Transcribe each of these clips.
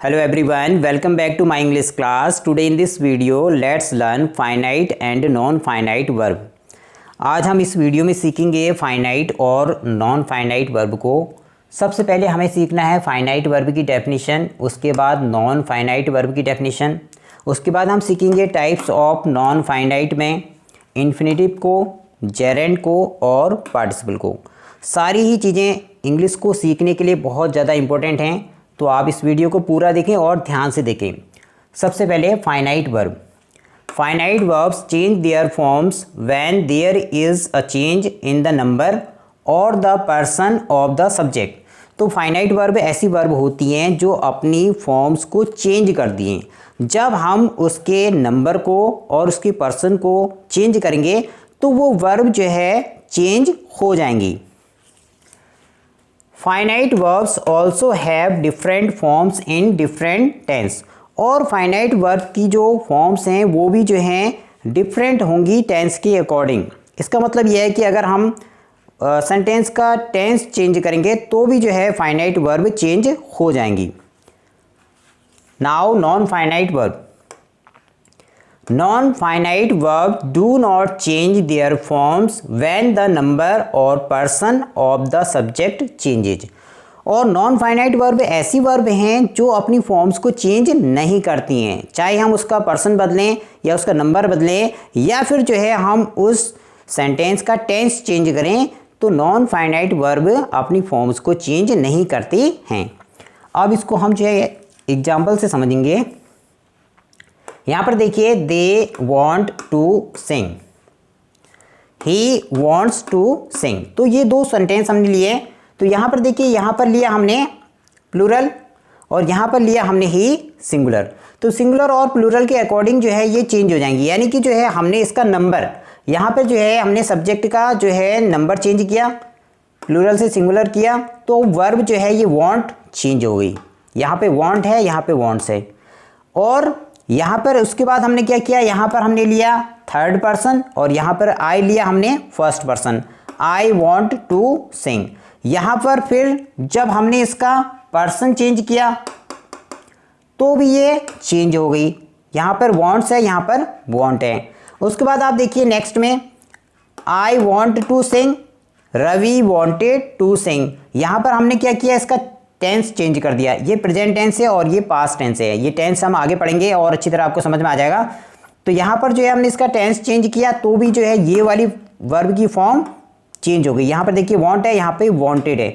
Hello everyone, welcome back to my English class. Today in this video, let's learn finite and non-finite verb. आज हम इस video में सीखेंगे finite और non finite verb को। सबसे पहले हमें सीखना है फाइनाइट वर्ब की डेफिनेशन, उसके बाद नॉन फाइनाइट वर्ब की डेफिनेशन, उसके बाद हम सीखेंगे टाइप्स ऑफ नॉन फाइनाइट में इन्फिनेटिव को, जेरेंड को और पार्टिसिपल को। सारी ही चीज़ें इंग्लिश को सीखने के लिए बहुत ज़्यादा इंपॉर्टेंट हैं, तो आप इस वीडियो को पूरा देखें और ध्यान से देखें। सबसे पहले finite verb. Finite verbs change their forms when there is a change in the number और the person of the subject. तो फाइनाइट वर्ब ऐसी वर्ब होती हैं जो अपनी फॉर्म्स को चेंज कर दिए। जब हम उसके नंबर को और उसके पर्सन को चेंज करेंगे तो वो वर्ब जो है चेंज हो जाएंगी। Finite verbs also have different forms in different tense. और फाइनाइट वर्ब की जो फॉर्म्स हैं वो भी जो हैं डिफरेंट होंगी टेंस के अकॉर्डिंग। इसका मतलब यह है कि अगर हम सेंटेंस का टेंस चेंज करेंगे तो भी जो है फाइनाइट वर्ब चेंज हो जाएंगी। Now non finite verb. Non-finite verbs do not change their forms when the number or person of the subject changes. और नॉन फाइनाइट वर्ब ऐसी वर्ब हैं जो अपनी फॉर्म्स को चेंज नहीं करती हैं, चाहे हम उसका पर्सन बदलें या उसका नंबर बदलें या फिर जो है हम उस सेंटेंस का टेंस चेंज करें, तो नॉन फाइनाइट वर्ब अपनी फॉर्म्स को चेंज नहीं करती हैं। अब इसको हम जो है एग्जाम्पल से समझेंगे। यहाँ पर देखिए, they want to sing, he wants to sing. तो ये दो सेंटेंस हमने लिए। तो यहाँ पर देखिए, यहाँ पर लिया हमने प्लूरल और यहाँ पर लिया हमने ही सिंगुलर। तो सिंगुलर और प्लूरल के अकॉर्डिंग जो है ये चेंज हो जाएंगी, यानी कि जो है हमने इसका नंबर, यहाँ पर जो है हमने सब्जेक्ट का जो है नंबर चेंज किया, प्लूरल से सिंगुलर किया, तो वर्ब जो है ये वॉन्ट चेंज हो गई। यहाँ पे वॉन्ट है, यहाँ पे वॉन्ट्स है। और यहाँ पर उसके बाद हमने क्या किया, यहाँ पर हमने लिया थर्ड पर्सन और यहाँ पर आई लिया हमने first person, I want to sing. यहाँ पर फिर जब हमने इसका पर्सन चेंज किया तो भी ये चेंज हो गई, यहाँ पर वॉन्ट्स है, यहाँ पर वॉन्ट है। उसके बाद आप देखिए नेक्स्ट में, I want to sing, Ravi wanted to sing. यहाँ पर हमने क्या किया, इसका टेंस चेंज कर दिया। ये प्रेजेंट टेंस है और ये पास्ट टेंस है। ये टेंस हम आगे पढ़ेंगे और अच्छी तरह आपको समझ में आ जाएगा। तो यहाँ पर जो है हमने इसका टेंस चेंज किया तो भी जो है ये वाली वर्ब की फॉर्म चेंज हो गई। यहाँ पर देखिए वांट है, यहाँ पे वांटेड है।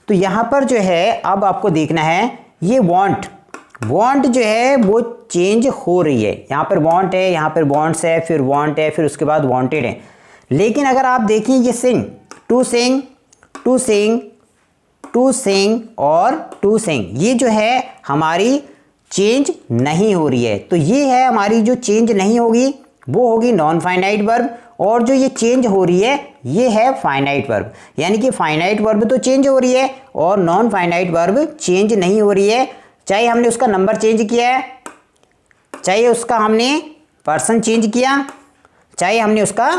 तो यहाँ पर जो है अब आपको देखना है, ये वांट जो है वो चेंज हो रही है। यहाँ पर वांट है, यहाँ पर वांट्स है, फिर वांट है, फिर उसके बाद वांटेड है। लेकिन अगर आप देखिए ये sing, to sing, to sing, to sing और टू सिंग, ये जो है हमारी चेंज नहीं हो रही है। तो ये है हमारी जो चेंज नहीं होगी वो होगी नॉन फाइनाइट वर्ब, और जो ये चेंज हो रही है ये है फाइनाइट वर्ब। यानी कि फाइनाइट वर्ब तो चेंज हो रही है और नॉन फाइनाइट वर्ब चेंज नहीं हो रही है, चाहे हमने उसका नंबर चेंज किया है, चाहे उसका हमने पर्सन चेंज किया, चाहे हमने उसका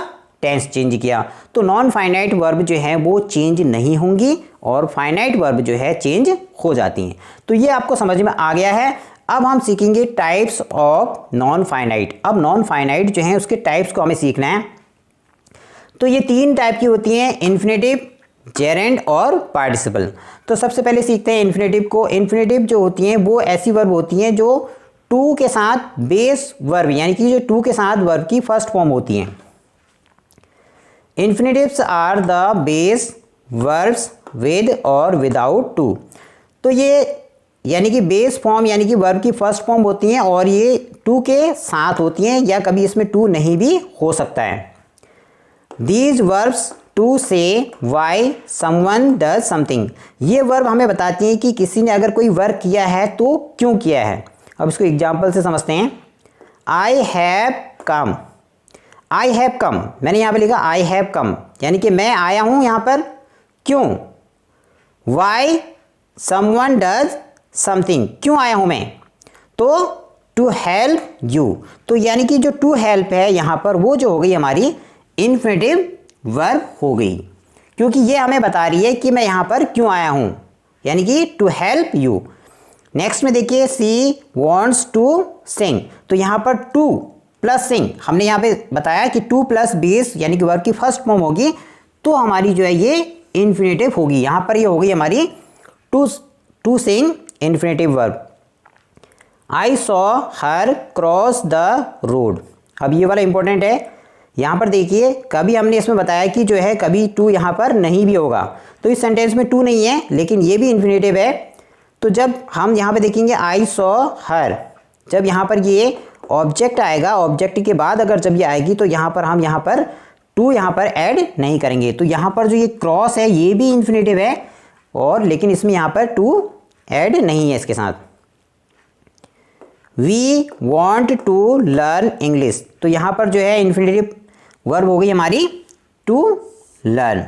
टेंस चेंज किया। तो नॉन फाइनाइट वर्ब जो है वो चेंज नहीं होंगी और फाइनाइट वर्ब जो है चेंज हो जाती हैं। तो ये आपको समझ में आ गया है। अब हम सीखेंगे टाइप्स ऑफ नॉन फाइनाइट। अब नॉन फाइनाइट जो है उसके टाइप्स को हमें सीखना है। तो ये तीन टाइप की होती हैं, इन्फिनेटिव, जेरेंड और पार्टिसिपल। तो सबसे पहले सीखते हैं इन्फिनेटिव को। इन्फिनेटिव जो होती हैं वो ऐसी वर्ब होती हैं जो टू के साथ बेस वर्ब, यानी कि जो टू के साथ वर्ब की फर्स्ट फॉर्म होती हैं। Infinitives are the base verbs with और विदाउट टू। तो ये यानी कि बेस फॉर्म यानी कि वर्ब की फर्स्ट फॉर्म होती हैं और ये टू के साथ होती हैं, या कभी इसमें टू नहीं भी हो सकता है। दीज वर्ब्स टू से वाई समवन डज समथिंग। ये वर्ब हमें बताती हैं कि किसी ने अगर कोई वर्क किया है तो क्यों किया है। अब इसको एग्जाम्पल से समझते हैं। I have come, I have come, मैंने यहाँ पर लिखा आई हैव कम, यानी कि मैं आया हूँ यहाँ पर, क्यों। वाई समवन डज समथिंग, क्यों आया हूँ मैं, तो टू हेल्प यू। तो यानी कि जो टू हेल्प है यहाँ पर वो जो हो गई हमारी इन्फिनेटिव वर्ब हो गई, क्योंकि ये हमें बता रही है कि मैं यहाँ पर क्यों आया हूँ, यानी कि टू हेल्प यू। नेक्स्ट में देखिए सी वॉन्ट्स टू सिंग, तो यहाँ पर टू प्लस सिंग, हमने यहाँ पे बताया कि टू प्लस बेस यानी कि वर्ब की फर्स्ट फॉर्म होगी तो हमारी जो है ये इन्फिनेटिव होगी। यहाँ पर ये होगी हमारी to sing infinitive verb. I saw her cross the road, अब ये वाला इंपॉर्टेंट है। यहाँ पर देखिए कभी हमने इसमें बताया कि जो है कभी टू यहाँ पर नहीं भी होगा, तो इस सेंटेंस में टू नहीं है लेकिन ये भी इन्फिनेटिव है। तो जब हम यहाँ पे देखेंगे आई सॉ हर, जब यहाँ पर ये ऑब्जेक्ट आएगा, ऑब्जेक्ट के बाद अगर जब ये आएगी तो यहाँ पर हम यहाँ पर टू यहाँ पर ऐड नहीं करेंगे। तो यहाँ पर जो ये क्रॉस है ये भी इन्फिनेटिव है और लेकिन इसमें यहाँ पर टू ऐड नहीं है इसके साथ। We want to learn English, तो यहाँ पर जो है इन्फिनेटिव वर्ब हो गई हमारी to learn.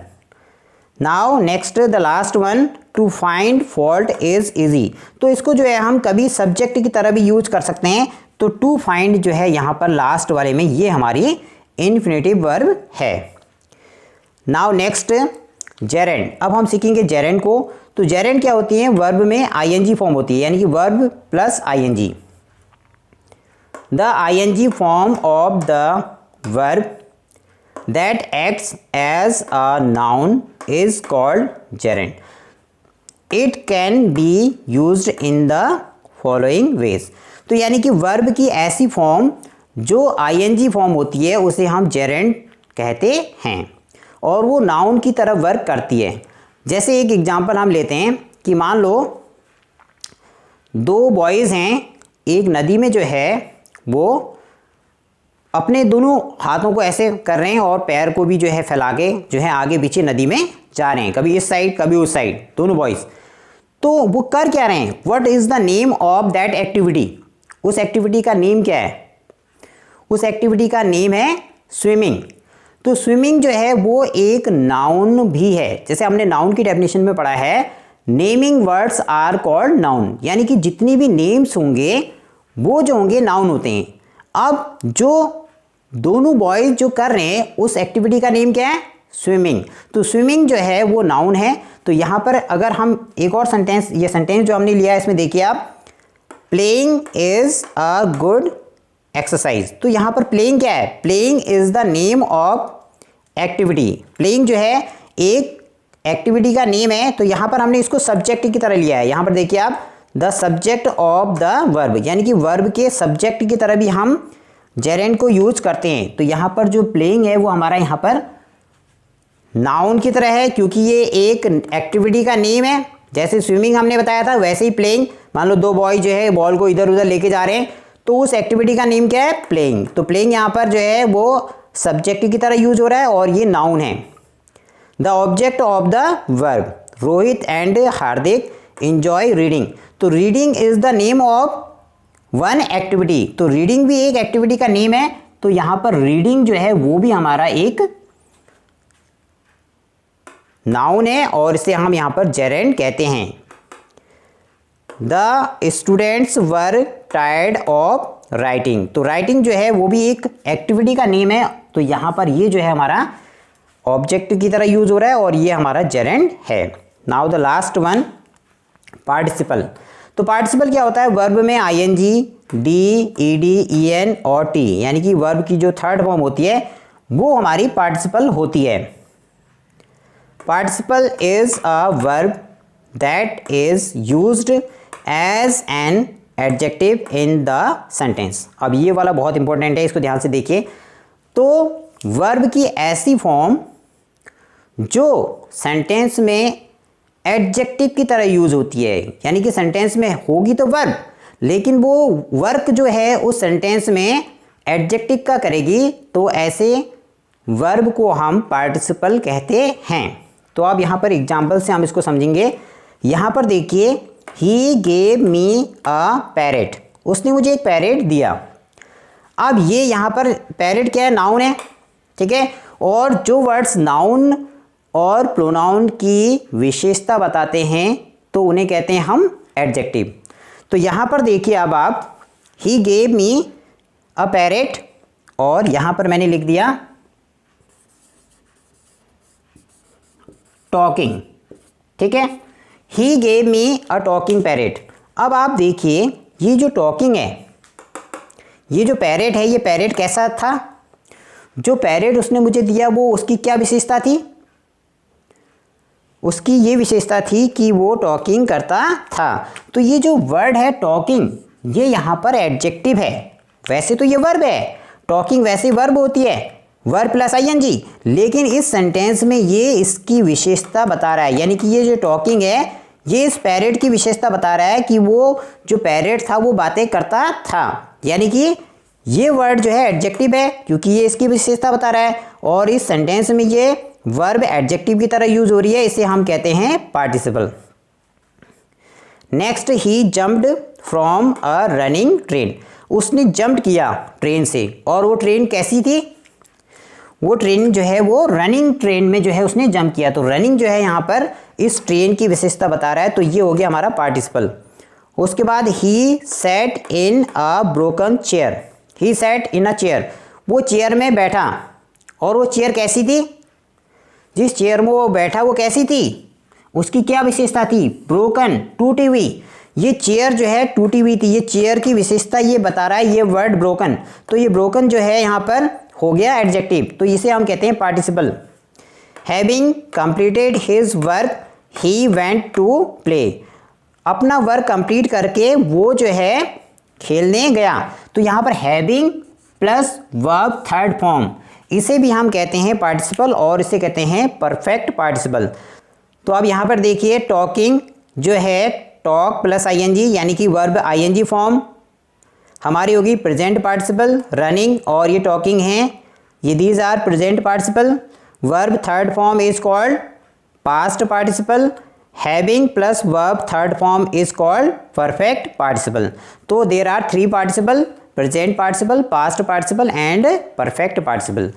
Now next the last one, to find fault is easy, तो इसको जो है हम कभी सब्जेक्ट की तरह भी यूज कर सकते हैं। तो टू फाइंड जो है यहाँ पर लास्ट वाले में ये हमारी इन्फिनेटिव वर्ब है। नाउ नेक्स्ट जेरेंड, अब हम सीखेंगे जेरेंड को। तो जेरेंड क्या होती है, वर्ब में आईएनजी फॉर्म होती है यानी कि verb plus ING. The ING form of the verb that acts as a noun is called gerund. It can be used in the following ways. तो यानी कि वर्ब की ऐसी फॉर्म जो आईएनजी फॉर्म होती है उसे हम जेरेंड कहते हैं और वो नाउन की तरह वर्क करती है। जैसे एक एग्जांपल हम लेते हैं कि मान लो दो बॉयज़ हैं, एक नदी में जो है वो अपने दोनों हाथों को ऐसे कर रहे हैं और पैर को भी जो है फैला के जो है आगे पीछे नदी में जा रहे हैं, कभी इस साइड कभी उस साइड, दोनों बॉयज़। तो वो कर क्या रहे हैं, what is the name of that activity, उस एक्टिविटी का नेम क्या है, उस एक्टिविटी का नेम है स्विमिंग। तो स्विमिंग जो है वो एक नाउन भी है, जैसे हमने नाउन की डेफिनेशन में पढ़ा है naming words are called noun, यानी कि जितनी भी नेम्स होंगे वो जो होंगे नाउन होते हैं। अब जो दोनों बॉयज जो कर रहे हैं उस एक्टिविटी का नेम क्या है, स्विमिंग। तो स्विमिंग जो है वो नाउन है। तो यहाँ पर अगर हम एक और सेंटेंस, ये सेंटेंस जो हमने लिया है इसमें देखिए आप, playing is a good exercise. तो यहाँ पर प्लेइंग क्या है, playing is the name of activity. Playing जो है एक एक्टिविटी का नेम है, तो यहाँ पर हमने इसको सब्जेक्ट की तरह लिया है। यहाँ पर देखिए आप, the subject of the verb, यानी कि वर्ब के सब्जेक्ट की तरह भी हम जेरेंड को यूज करते हैं। तो यहाँ पर जो प्लेइंग है वो हमारा यहाँ पर नाउन की तरह है क्योंकि ये एक एक्टिविटी का नेम है। जैसे स्विमिंग हमने बताया था वैसे ही प्लेइंग, मान लो दो बॉय जो है बॉल को इधर उधर लेके जा रहे हैं तो उस एक्टिविटी का नेम क्या है, प्लेइंग। तो प्लेइंग यहाँ पर जो है वो सब्जेक्ट की तरह यूज हो रहा है और ये नाउन है। The object of the verb, Rohit and Hardik enjoy reading. तो reading is the name of one activity, तो रीडिंग भी एक एक्टिविटी का नेम है। तो यहां पर रीडिंग जो है वो भी हमारा एक नाउन है और इसे हम यहां पर जेरेंड कहते हैं। The students were tired of writing, तो राइटिंग जो है वो भी एक एक्टिविटी का नेम है। तो यहां पर ये जो है हमारा ऑब्जेक्ट की तरह यूज हो रहा है और ये हमारा जेरेंड है। Now the last one, participle. तो पार्टिसिपल क्या होता है, वर्ब में आईएनजी, डी, ईडी, ईएन और टी, यानी कि वर्ब की जो थर्ड फॉर्म होती है वो हमारी पार्टिसिपल होती है। Participle is a verb that is used as an adjective in the sentence. अब ये वाला बहुत इंपॉर्टेंट है, इसको ध्यान से देखिए। तो वर्ब की ऐसी फॉर्म जो सेंटेंस में एडजेक्टिव की तरह यूज होती है, यानी कि सेंटेंस में होगी तो वर्ब, लेकिन वो वर्क जो है उस सेंटेंस में एडजेक्टिव का करेगी, तो ऐसे वर्ब को हम पार्टिसिपल कहते हैं। तो अब यहाँ पर एग्जाम्पल से हम इसको समझेंगे। यहाँ पर देखिए, he gave me a parrot, उसने मुझे एक पैरेट दिया। अब ये यहाँ पर पैरेट क्या है, नाउन है, ठीक है। और जो वर्ड्स नाउन और प्रोनाउन की विशेषता बताते हैं तो उन्हें कहते हैं हम एडजेक्टिव। तो यहाँ पर देखिए अब आप, he gave me a parrot और यहाँ पर मैंने लिख दिया टॉकिंग, ठीक है। He gave me a talking parrot. अब आप देखिए ये जो टॉकिंग है, ये जो पैरेट है, ये पैरेट कैसा था? जो पैरेट उसने मुझे दिया वो उसकी क्या विशेषता थी? उसकी ये विशेषता थी कि वो टॉकिंग करता था। तो ये जो वर्ड है टॉकिंग, ये यहाँ पर एडजेक्टिव है। वैसे तो ये वर्ब है, टॉकिंग वैसे वर्ब होती है, वर्ब प्लस आईएनजी, लेकिन इस सेंटेंस में ये इसकी विशेषता बता रहा है। यानी कि ये जो टॉकिंग है ये इस पैरेट की विशेषता बता रहा है कि वो जो पैरेट था वो बातें करता था। यानी कि ये वर्ड जो है एडजेक्टिव है क्योंकि ये इसकी विशेषता बता रहा है, और इस सेंटेंस में ये वर्ब एडजेक्टिव की तरह यूज हो रही है, इसे हम कहते हैं participle. Next, he jumped from a running train. उसने जंप किया ट्रेन से, और वो ट्रेन कैसी थी? वो ट्रेन जो है वो रनिंग ट्रेन में जो है उसने जंप किया। तो रनिंग जो है यहाँ पर इस ट्रेन की विशेषता बता रहा है, तो ये हो गया हमारा पार्टिसिपल। उसके बाद he sat in a broken chair. He sat in a chair, वो चेयर में बैठा, और वो चेयर कैसी थी? जिस चेयर में वो बैठा वो कैसी थी? उसकी क्या विशेषता थी? ब्रोकन, टूटी हुई। ये चेयर जो है टूटी हुई थी, ये चेयर की विशेषता ये बता रहा है ये वर्ड ब्रोकन। तो ये ब्रोकन जो है यहाँ पर हो गया एडजेक्टिव, तो इसे हम कहते हैं participle. Having completed his work he went to play. अपना वर्क कंप्लीट करके वो जो है खेलने गया। तो यहाँ पर having plus verb third form, इसे भी हम कहते हैं पार्टिसिपल, और इसे कहते हैं परफेक्ट पार्टिसिपल। तो अब यहाँ पर देखिए टॉकिंग जो है टॉक प्लस आईएनजी यानी कि वर्ब आईएनजी फॉर्म हमारी होगी प्रेजेंट पार्टिसिपल। रनिंग और ये टॉकिंग हैं, ये these are present participle. Verb third form is called past participle. Having plus verb third form is called perfect participle. तो there are 3 participle: present participle, past participle and perfect participle.